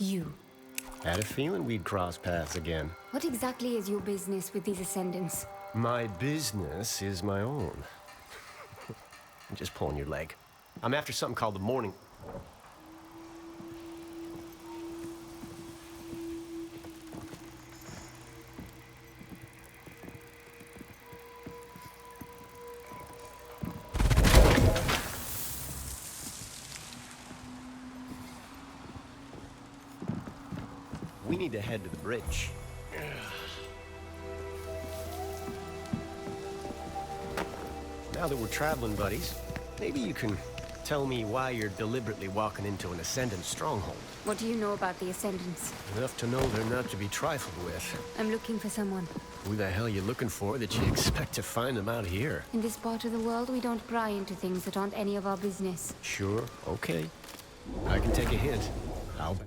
You. Had a feeling we'd cross paths again. What exactly is your business with these ascendants? My business is my own. I'm just pulling your leg. I'm after something called the morning... We need to head to the bridge. Now that we're traveling buddies, maybe you can tell me why you're deliberately walking into an Ascendant stronghold. What do you know about the Ascendants? Enough to know they're not to be trifled with. I'm looking for someone. Who the hell you looking for that you expect to find them out here? In this part of the world, we don't pry into things that aren't any of our business. Sure, okay. I can take a hint. ALBA.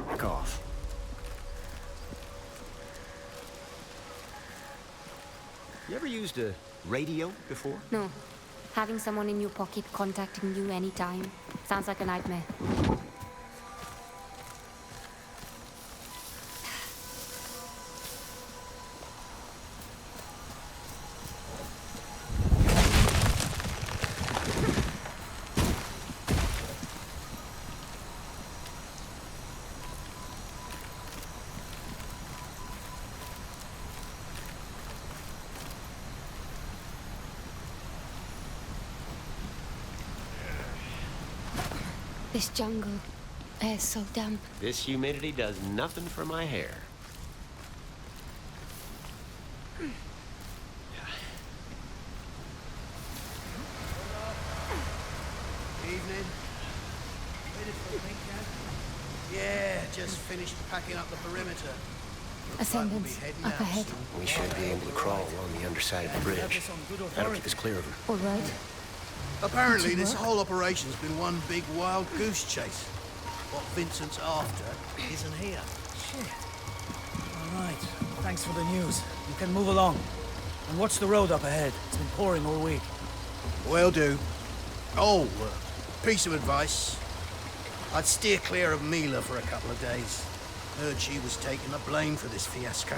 Back off. You ever used a radio before? No. Having someone in your pocket contacting you anytime sounds like a nightmare. This jungle air's so damp. This humidity does nothing for my hair. Evening. Ready for a pink can? Yeah, just finished packing up the perimeter. Ascendants, up ahead. We should be able to crawl along the underside of the bridge. That'll keep us clear of them. All right. Apparently, this whole operation's been one big wild goose chase. What Vincent's after isn't here. Shit. All right. Thanks for the news. You can move along. And watch the road up ahead. It's been pouring all week. Will do. Oh, piece of advice. I'd steer clear of Mila for a couple of days. Heard she was taking the blame for this fiasco.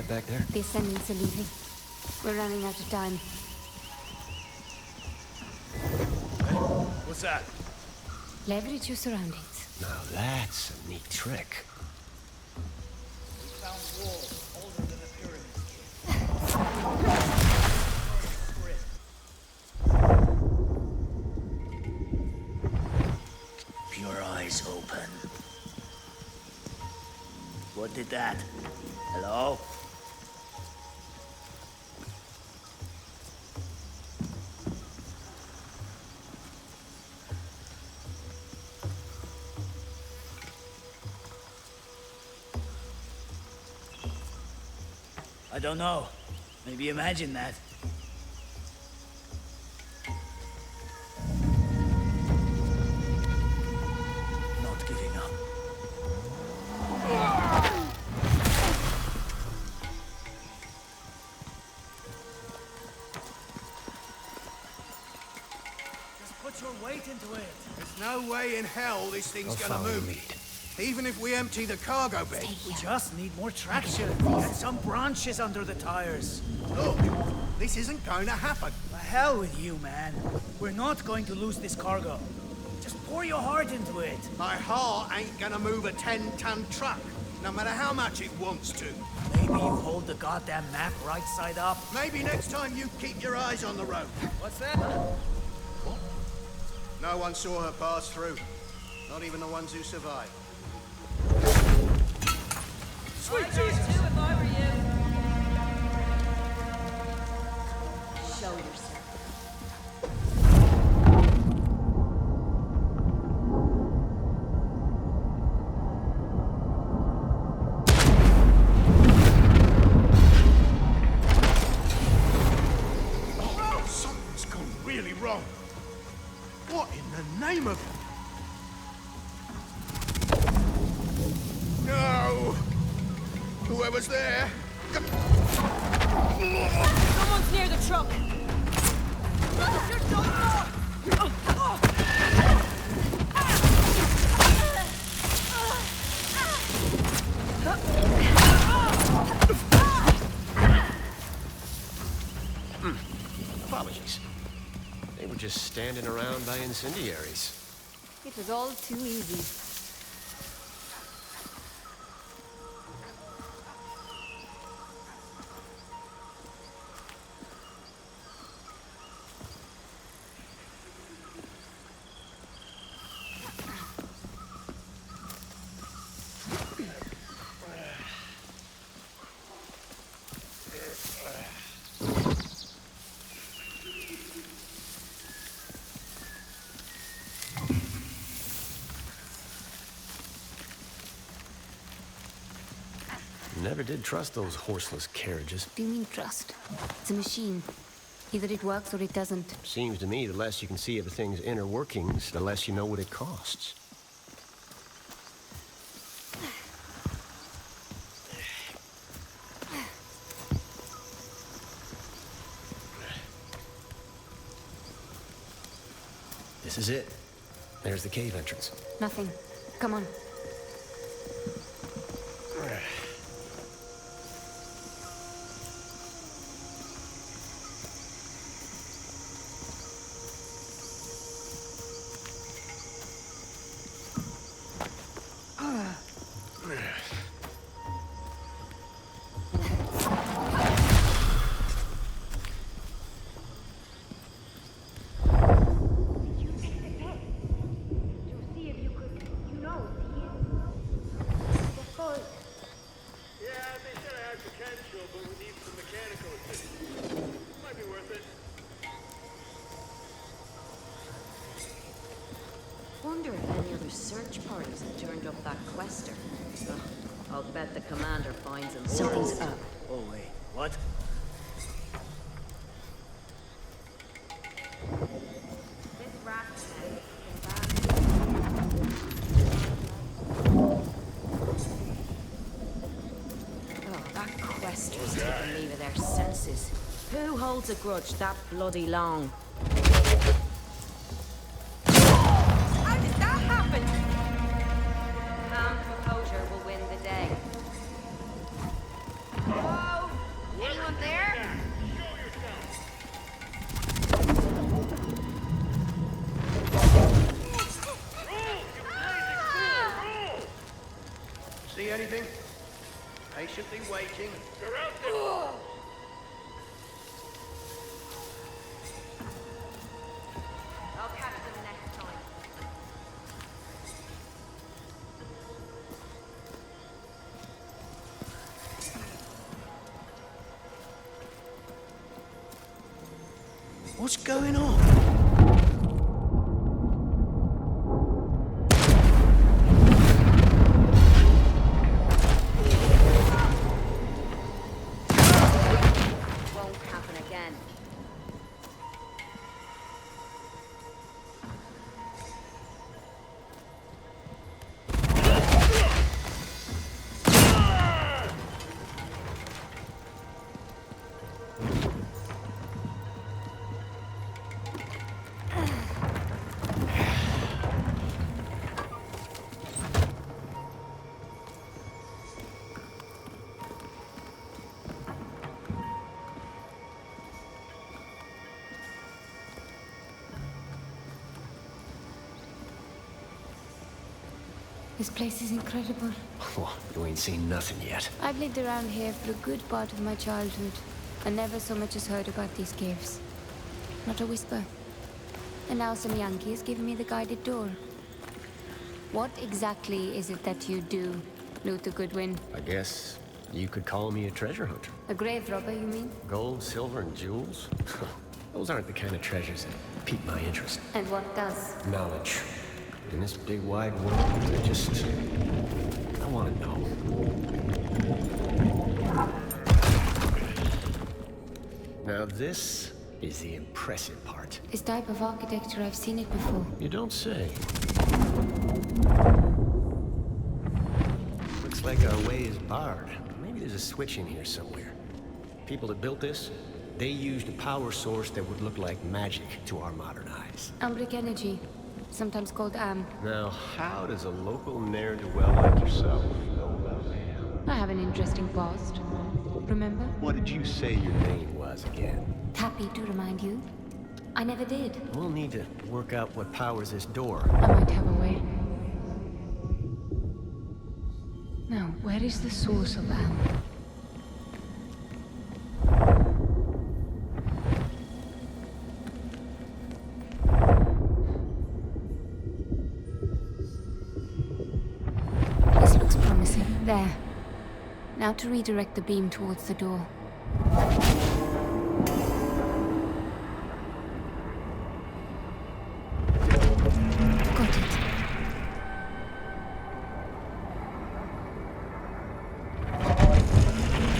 Back there? The Ascendants are leaving. We're running out of time. What's that? Leverage your surroundings. Now that's a neat trick. We found walls older than a pyramid. Keep your eyes open. What did that? Hello? I don't know. Maybe imagine that. more weight into it. There's no way in hell this thing's I'll gonna follow move. your lead. Even if we empty the cargo bay. We just need more traction. Get some branches under the tires. Look, this isn't going to happen. The hell with you, man. We're not going to lose this cargo. Just pour your heart into it. My heart ain't gonna move a 10-ton truck, no matter how much it wants to. Maybe you hold the goddamn map right side up. Maybe next time you keep your eyes on the road. What's that? No one saw her pass through. Not even the ones who survived. Sweet Jesus! Too, if I were you. Show yourself. Oh, something's gone really wrong. What in the name of... No! Whoever's there... Someone's near the truck. Apologies. They were just standing around by incendiaries. It was all too easy. Never did trust those horseless carriages. Do you mean trust? It's a machine. Either it works or it doesn't. Seems to me the less you can see of a thing's inner workings, the less you know what it costs. This is it. There's the cave entrance. Nothing. Come on. Wonder if any other search parties have turned up that quester. Ugh, I'll bet the commander finds him. Something's up. Oh, wait. What? This rat's head Oh, that quester's taken me with their senses. Who holds a grudge that bloody long? How did that happen? Calm composure will win the day. Hello? Anyone there? See anything? Patiently waiting. I'll catch them next time. What's going on? Won't happen again. This place is incredible. Well, you ain't seen nothing yet. I've lived around here for a good part of my childhood, and never so much as heard about these caves. Not a whisper. And now some Yankee has given me the guided door. What exactly is it that you do, Luther Goodwin? I guess you could call me a treasure hunter. A grave robber, you mean? Gold, silver, and jewels? Those aren't the kind of treasures that pique my interest. And what does? Knowledge. In this big wide world, I want to know. Now this is the impressive part. This type of architecture, I've seen it before. You don't say. Looks like our way is barred. Maybe there's a switch in here somewhere. People that built this, they used a power source that would look like magic to our modern eyes. Ambric energy, sometimes called AM. Now, how does a local ne'er-do-well like yourself know about AM? I have an interesting past. Remember? What did you say your name was again? Happy to remind you. I never did. We'll need to work out what powers this door. I might have a way. Now, where is the source of AM? This looks promising. There. Now to redirect the beam towards the door. Got it.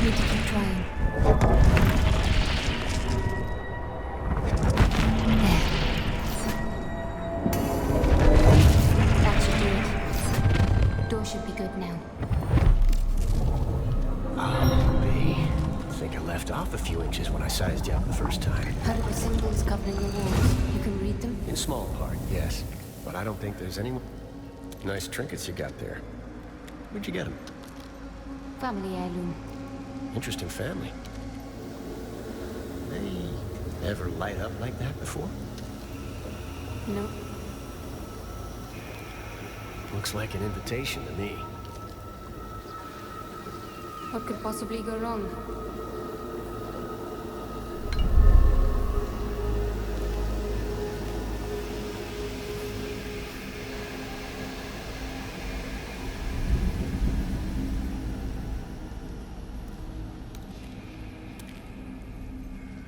Need to keep trying. There. That should do it. Door should be good now. I think I left off a few inches when I sized you up the first time. How do the symbols covering the walls? You can read them? In small part, yes. But I don't think there's any... Nice trinkets you got there. Where'd you get them? Family heirloom. Interesting family. They ever light up like that before? No. Looks like an invitation to me. What could possibly go wrong?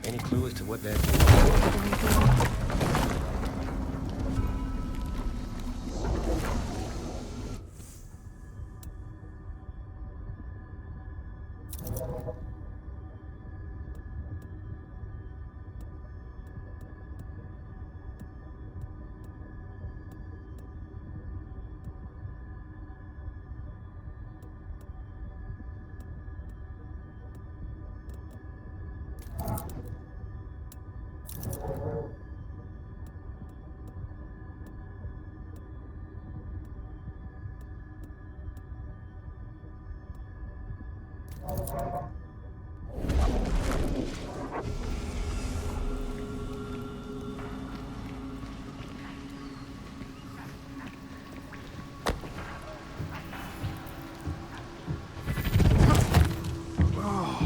Any clue as to what that is?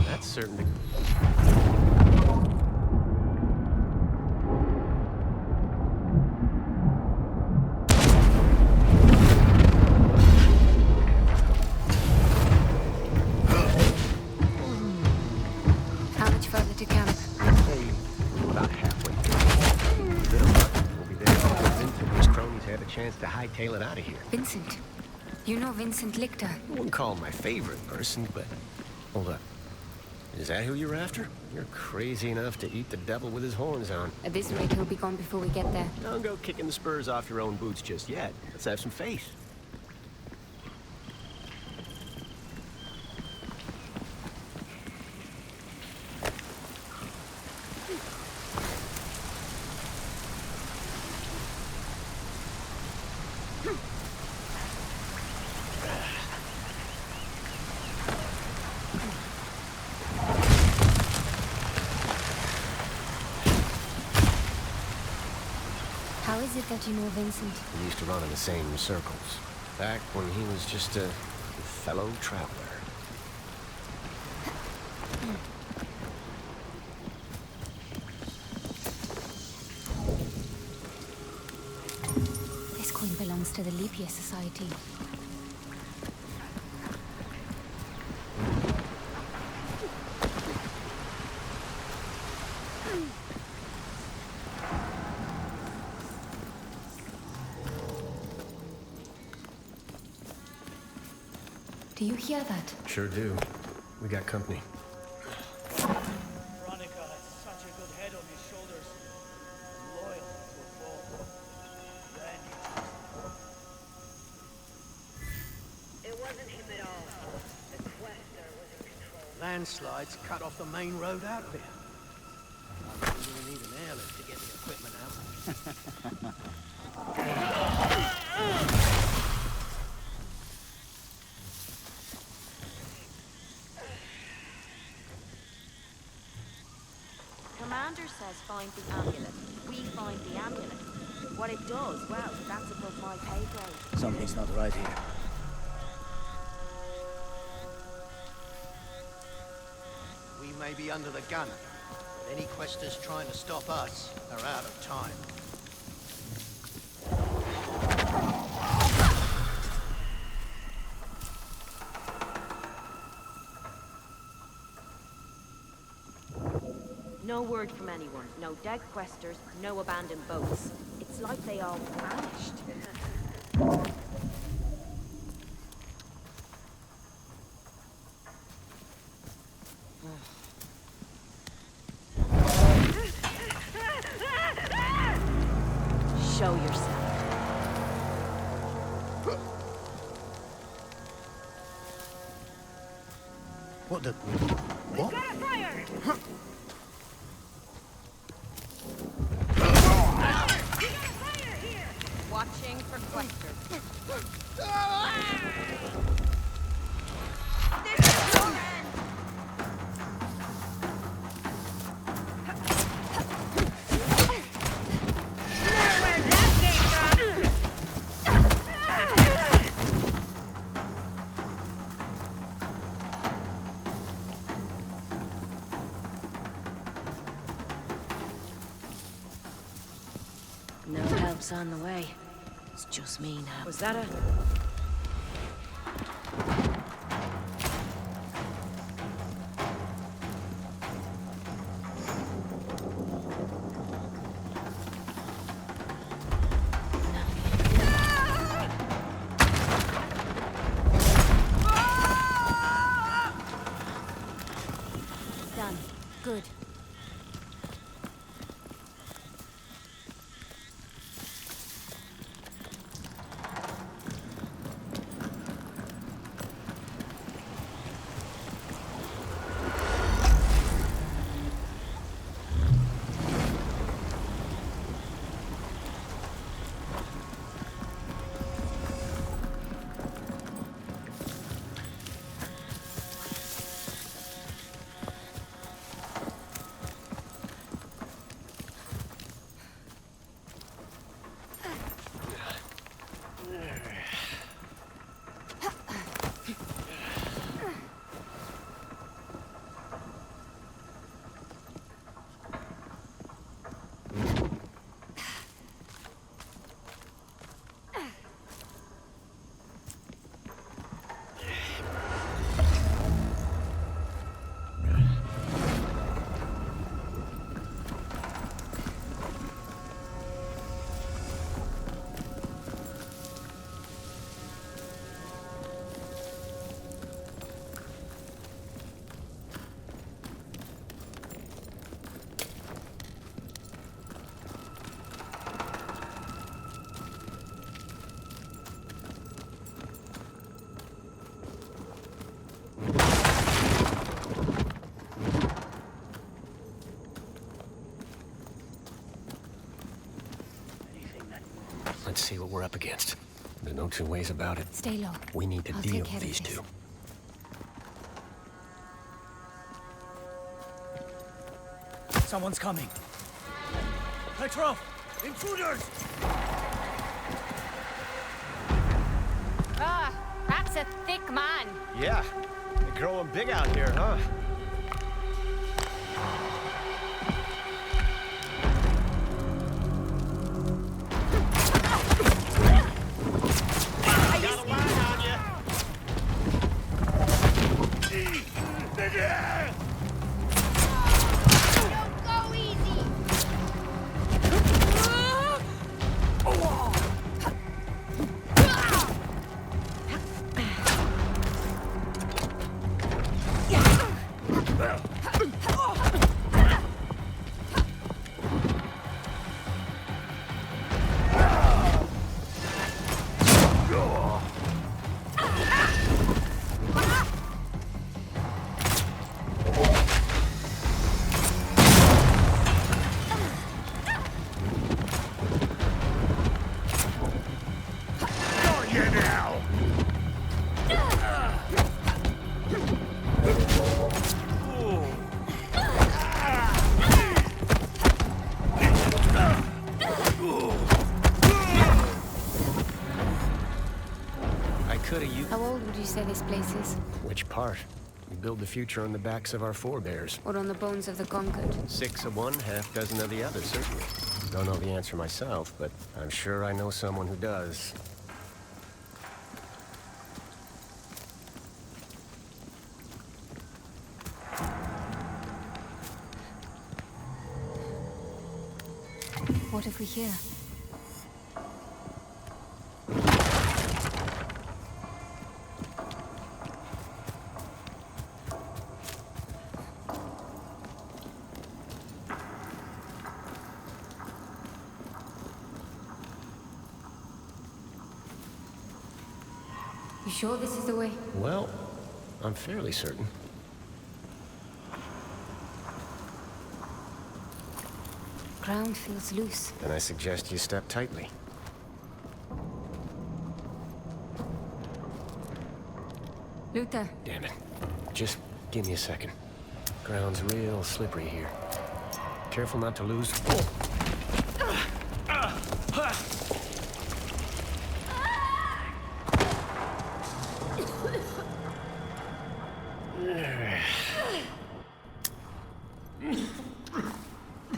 That's certainly... How much further to camp? Hey, about halfway through. Little luck, we'll be there before Vincent and his cronies have a chance to hightail it out of here. Vincent. You know Vincent Lichter. I wouldn't call him my favorite person, but... Hold up. Is that who you're after? You're crazy enough to eat the devil with his horns on. At this rate, he'll be gone before we get there. Don't go kicking the spurs off your own boots just yet. Let's have some faith. How is it that you know Vincent? We used to run in the same circles. Back when he was just a fellow traveler. This coin belongs to the Leap Year Society. Do you hear that? Sure do. We got company. Veronica has such a good head on his shoulders. Loyal to a fault. Then It wasn't him at all. The Quester was in control. Landslides cut off the main road out of here. I really need an airlift to get the equipment out. Commander says find the amulet. We find the amulet. What it does, well, that's above my pay grade. something's not right here. We may be under the gun, but any questers trying to stop us are out of time. No word from anyone. No dead questers, no abandoned boats. It's like they all vanished. Show yourself. What the... What? Watching for questers. This is your end! Where'd that came from? No help's on the way. It's just me now. Was that a... Done. Good. Let's see what we're up against. There's no two ways about it. Stay low. We need to I'll deal take with care of these this. two. Someone's coming. Petrov! Intruders! Yeah, they're growing big out here, huh? Got a line on you. Go easy! How old would you say this place is? Which part? We build the future on the backs of our forebears. Or on the bones of the conquered? 6 of one, half dozen of the other, certainly. Don't know the answer myself, but I'm sure I know someone who does. What if we hear? You sure this is the way? Well, I'm fairly certain. Ground feels loose. Then I suggest you step tightly. Luther, Damn it. Just give me a second. Ground's real slippery here. Careful not to lose.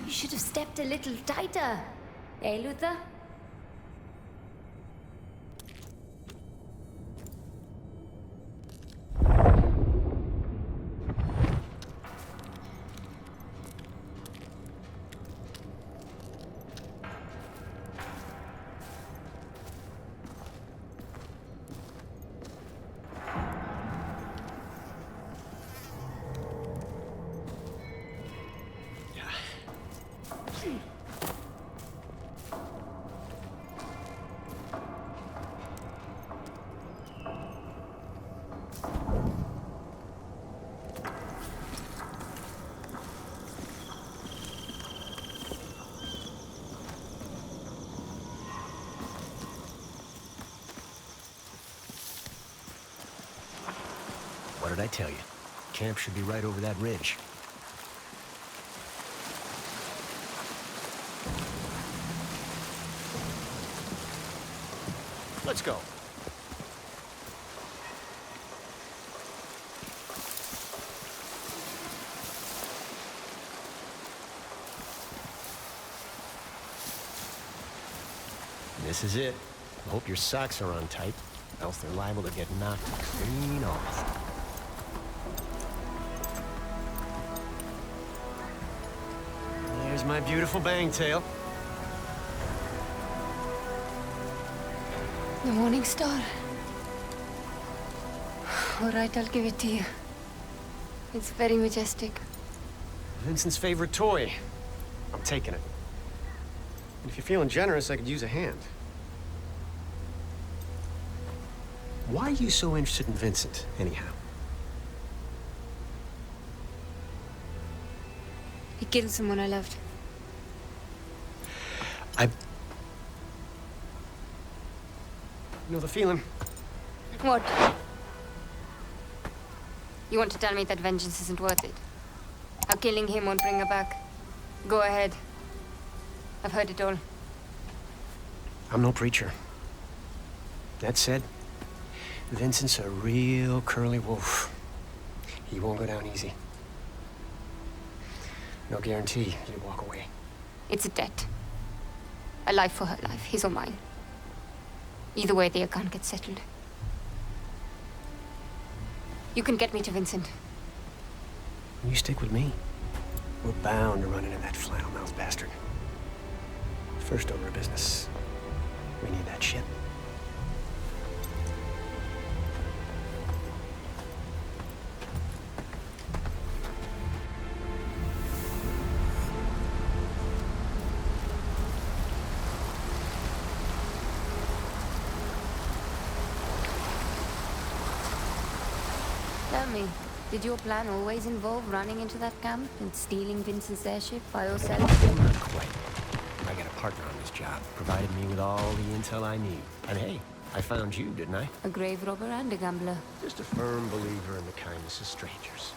you should have stepped a little tighter. Eh, Luther? What did I tell you? Camp should be right over that ridge. Let's go. This is it. Hope your socks are on tight, else they're liable to get knocked clean off. Here's my beautiful bangtail. The morning star. All right, I'll give it to you. It's very majestic. Vincent's favorite toy. I'm taking it. And if you're feeling generous, I could use a hand. Why are you so interested in Vincent, anyhow? He killed someone I loved. You know the feeling? What? You want to tell me that vengeance isn't worth it? How killing him won't bring her back? Go ahead. I've heard it all. I'm no preacher. That said, Vincent's a real curly wolf. He won't go down easy. No guarantee he'll walk away. It's a debt. A life for her life, his or mine. Either way, the account gets settled. You can get me to Vincent. You stick with me. We're bound to run into that flannel-mouthed bastard. First order of business. We need that ship. Tell me, did your plan always involve running into that camp and stealing Vincent's airship by yourself? Not quite. I got a partner on this job. Provided me with all the intel I need. And hey, I found you, didn't I? A grave robber and a gambler. Just a firm believer in the kindness of strangers.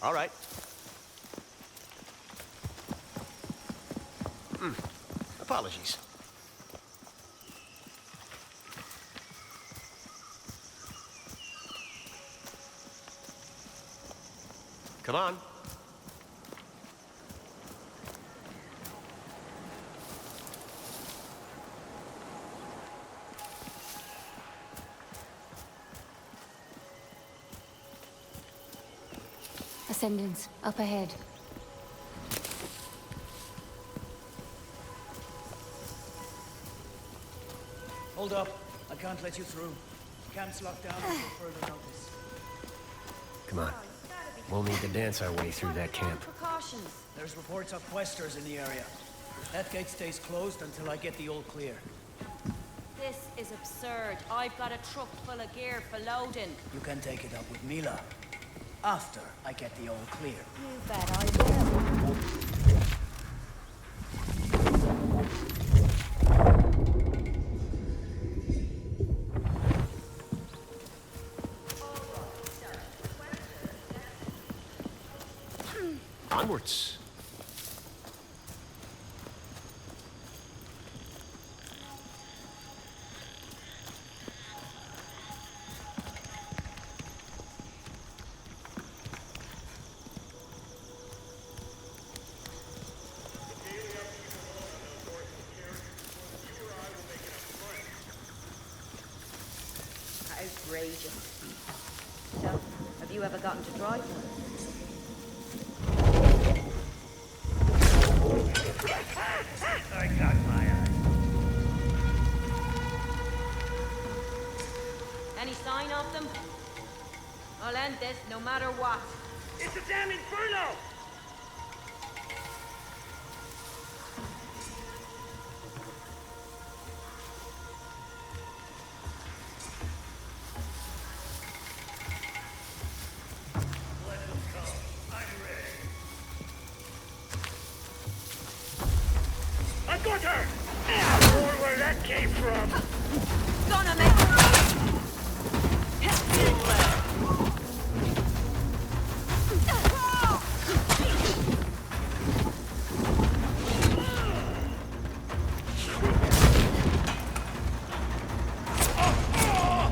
All right. Apologies. Come on. Ascendants, up ahead. Hold up. I can't let you through. Camp's locked down until further notice. Come on. We'll need to dance our way through that camp. Precautions. There's reports of questers in the area. That gate stays closed until I get the all clear. This is absurd. I've got a truck full of gear for loading. You can take it up with Mila. After I get the all clear. You bet I will. Onwards. Outrageous. So, have you ever gotten to drive one? I got my eye. Any sign of them? I'll end this no matter what. It's a damn inferno! Gonna make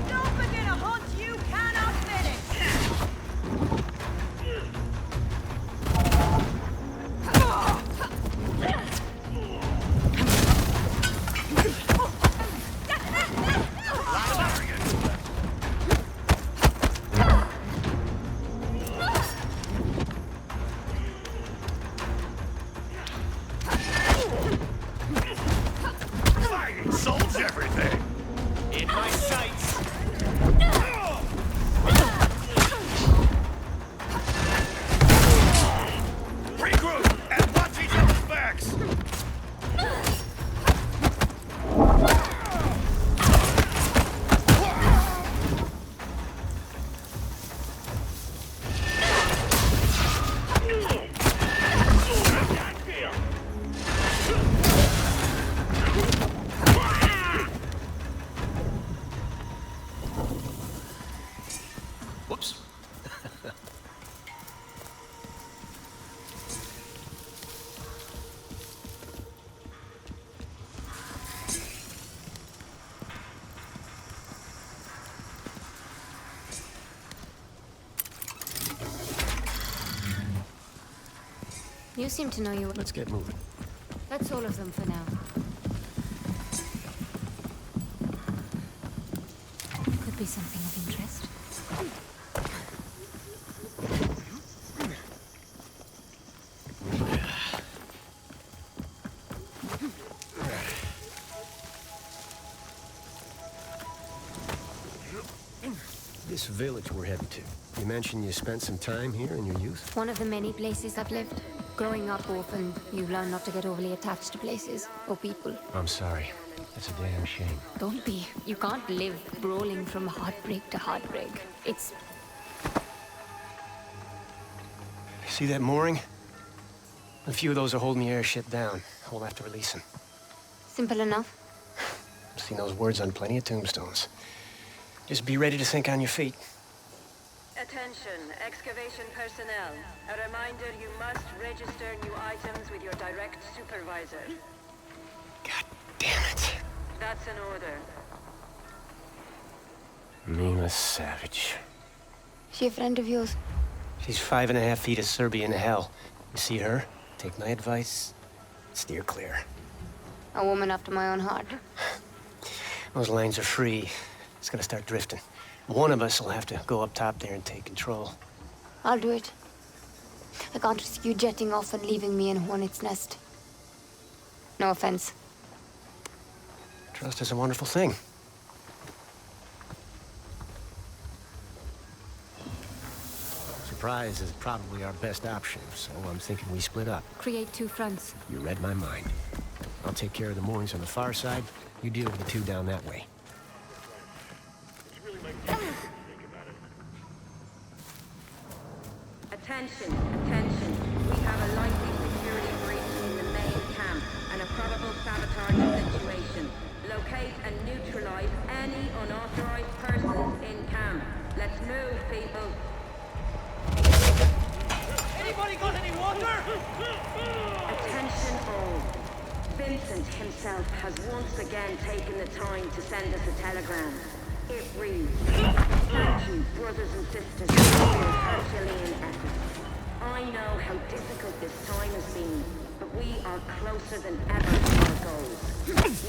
Don't begin a hunt you cannot finish! Fighting solves everything! In my sights! Regroup and watch each other's backs! Whoops. You seem to know you. Let's get moving. That's all of them for now. Could be something of interest. This village we're heading to. You mentioned you spent some time here in your youth? One of the many places I've lived. Growing up orphan, you learn not to get overly attached to places or people. I'm sorry. That's a damn shame. Don't be. You can't live brawling from heartbreak to heartbreak. It's... See that mooring? A few of those are holding the airship down. We'll have to release them. simple enough. I've seen those words on plenty of tombstones. Just be ready to think on your feet. Attention, excavation personnel. A reminder, you must register new items with your direct supervisor. God damn it. That's an order. Mila Savage. She a friend of yours? She's 5.5 feet of Serbian hell. You see her? Take my advice. Steer clear. A woman after my own heart. Those lanes are free. It's gonna start drifting. One of us will have to go up top there and take control. I'll do it. I can't risk you jetting off and leaving me in a hornet's nest. No offense. Trust is a wonderful thing. Surprise is probably our best option, so I'm thinking we split up. Create two fronts. You read my mind. I'll take care of the moorings on the far side. You deal with the two down that way. Attention, attention. We have a likely security breach in the main camp and a probable sabotage situation. Locate and neutralize any unauthorized persons in camp. Let's move, people. Anybody got any water? Attention all. Vincent himself has once again taken the time to send us a telegram. It reads, "Thank you, brothers and sisters, for your Herculean efforts. I know how difficult this time has been, but we are closer than ever to our goals.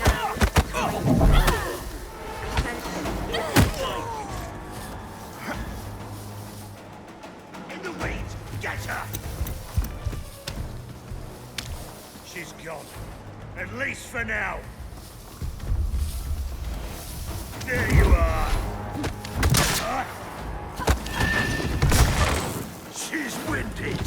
Now is the time to progress. Attention, tight. In the weeds! Get her! She's gone. At least for now. There you are! She's winded!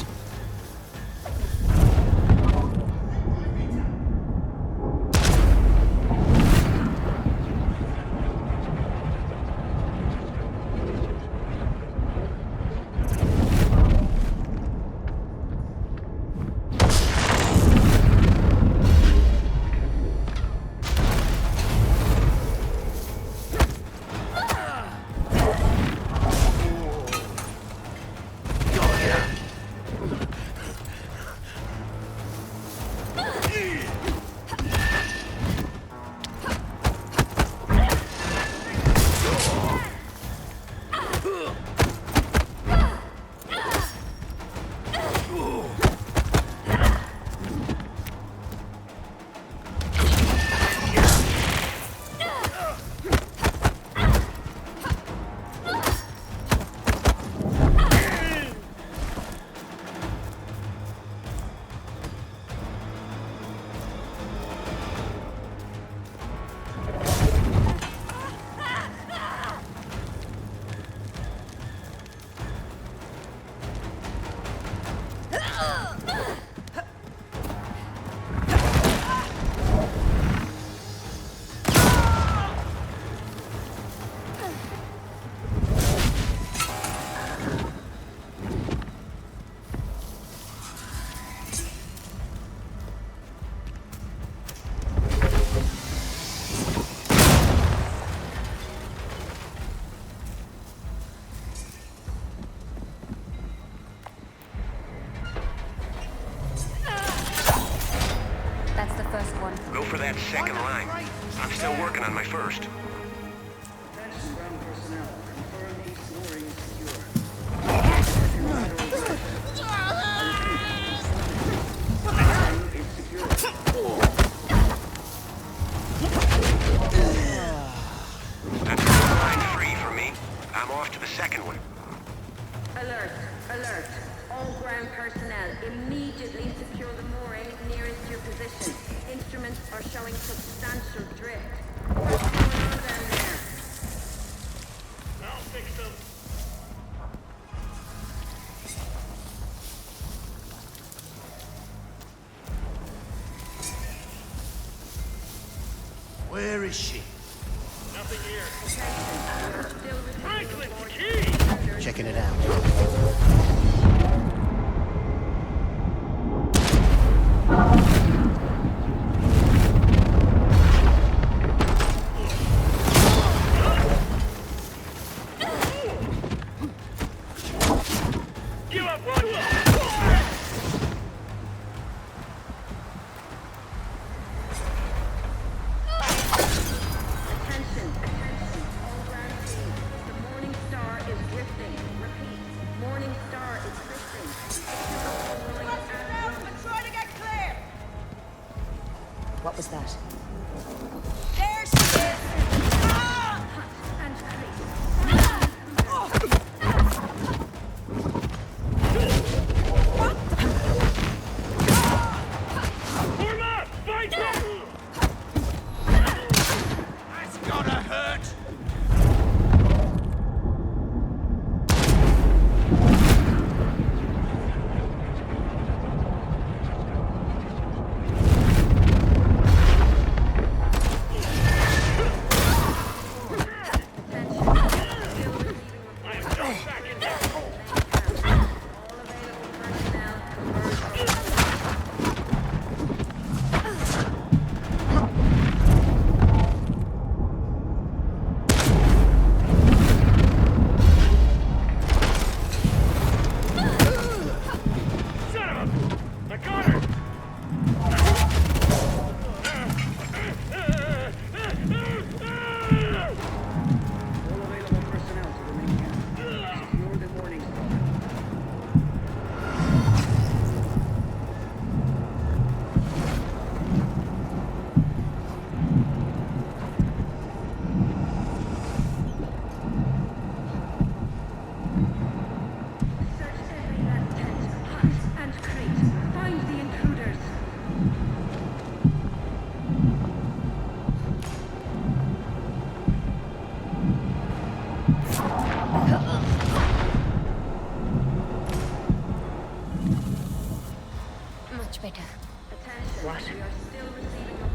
still working on my first. Attention ground personnel. Confirm east mooring secure. Is secure. That's line 3 for me. I'm off to the second one. Alert! Alert! All ground personnel, immediately secure the mooring nearest your position. Instruments are showing substantial drift. What's going on down there? I'll fix them. Where is she? Nothing here. Still Franklin, key! Checking it out. Give up one! Attention, attention, all ground team. The Morning Star is drifting. Repeat, Morning Star is drifting. Try to get clear! What was that? There she is! Ah! And creep. Form up! Fight them! That's gotta hurt! I am going back in there! All available personnel converge. Son of a... I got her! All available personnel to the main camp. Secure the Morning Star. Search every last tent, hut, and crate. Find the intruders. Much better. Attention. What? We are still receiving a...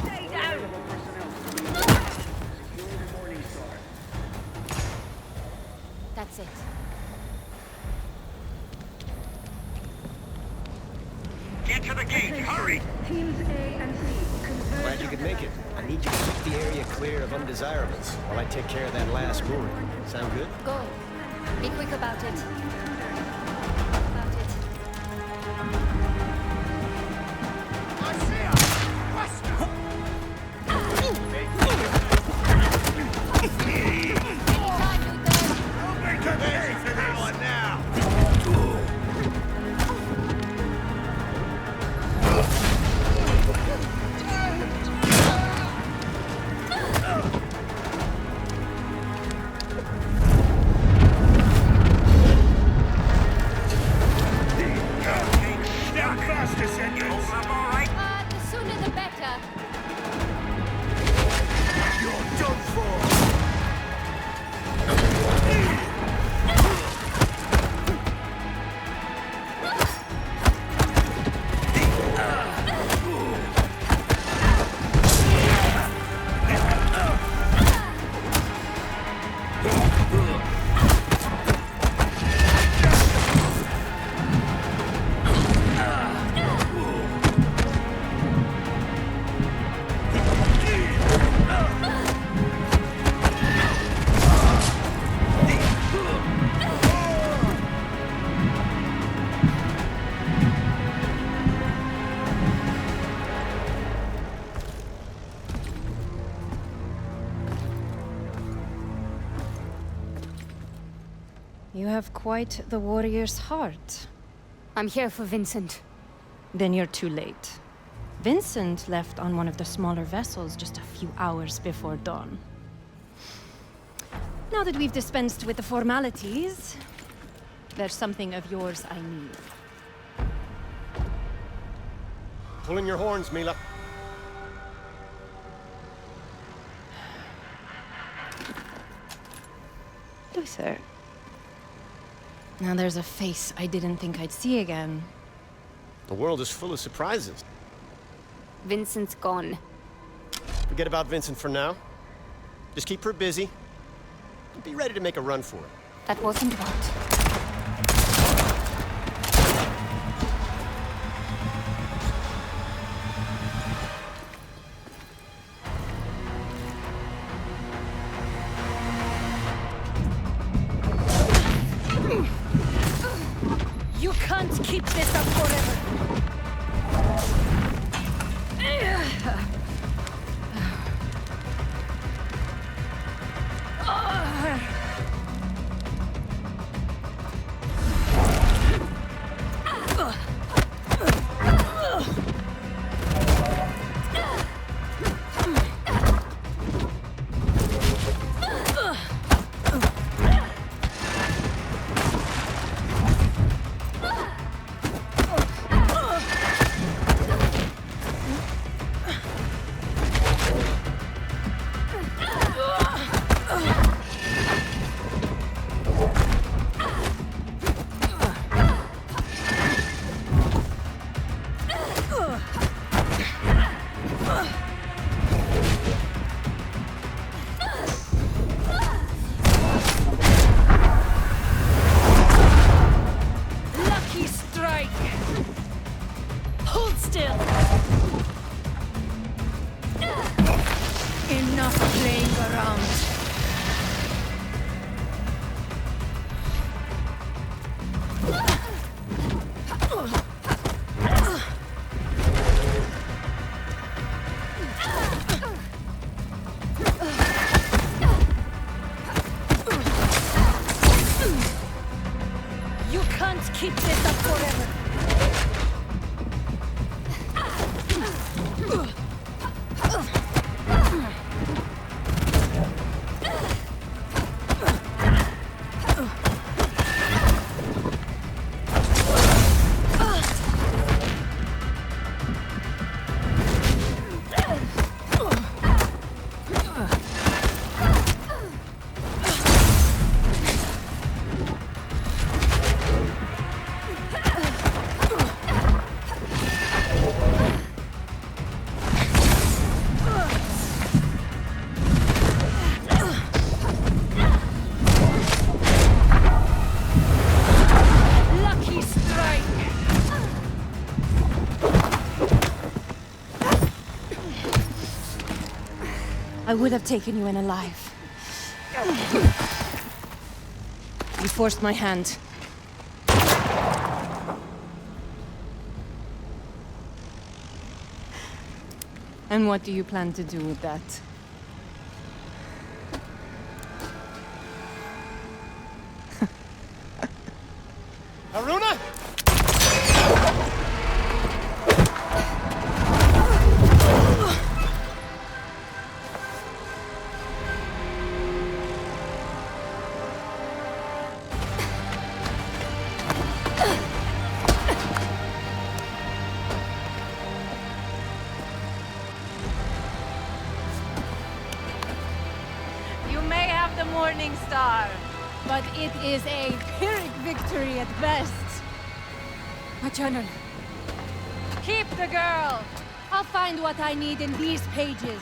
Stay down! Available personnel to the main camp. Secure the Morning Star. That's it. Get to the gate, hurry! Teams A and C, converge. Glad you could make it. I need you to keep the area clear of undesirables while I take care of that last mooring. Sound good? Go. Be quick about it. About it. I see her! Faster! There's the big one now! You have quite the warrior's heart. I'm here for Vincent. Then you're too late. Vincent left on one of the smaller vessels just a few hours before dawn. Now that we've dispensed with the formalities, there's something of yours I need. Pulling your horns, Mila. Luther. Now there's a face I didn't think I'd see again. The world is full of surprises. Vincent's gone. Forget about Vincent for now. Just keep her busy. Be ready to make a run for it. That wasn't what. You can't keep this up forever. Keep this up forever. I would have taken you in alive. You forced my hand. And what do you plan to do with that? Haruna! Morning Star, but it is a Pyrrhic victory at best. My journal. Keep the girl. I'll find what I need in these pages.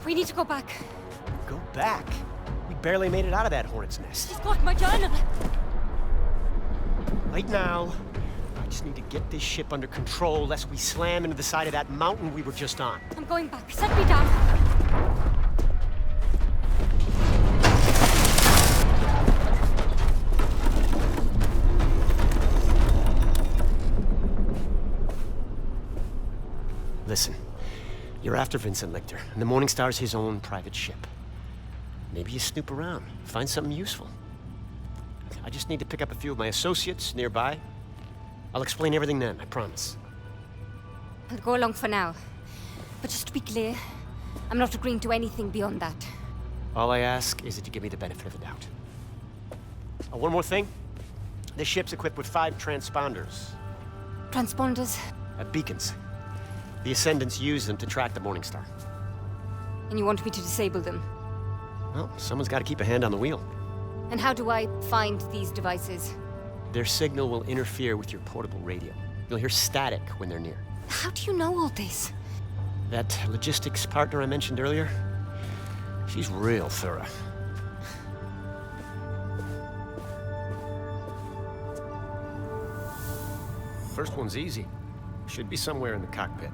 We need to go back. Go back? We barely made it out of that hornet's nest. She's got my journal. Right now, I just need to get this ship under control lest we slam into the side of that mountain we were just on. I'm going back. Set me down. Listen, you're after Vincent Lichter, and the Morning Star's his own private ship. Maybe you snoop around, find something useful. I just need to pick up a few of my associates nearby. I'll explain everything then, I promise. I'll go along for now. But just to be clear, I'm not agreeing to anything beyond that. All I ask is that you give me the benefit of the doubt. Oh, one more thing. This ship's equipped with 5 transponders. Transponders? Beacons. The Ascendants use them to track the Morning Star. And you want me to disable them? Well, someone's got to keep a hand on the wheel. And how do I find these devices? Their signal will interfere with your portable radio. You'll hear static when they're near. How do you know all this? That logistics partner I mentioned earlier, she's real thorough. First one's easy. Should be somewhere in the cockpit.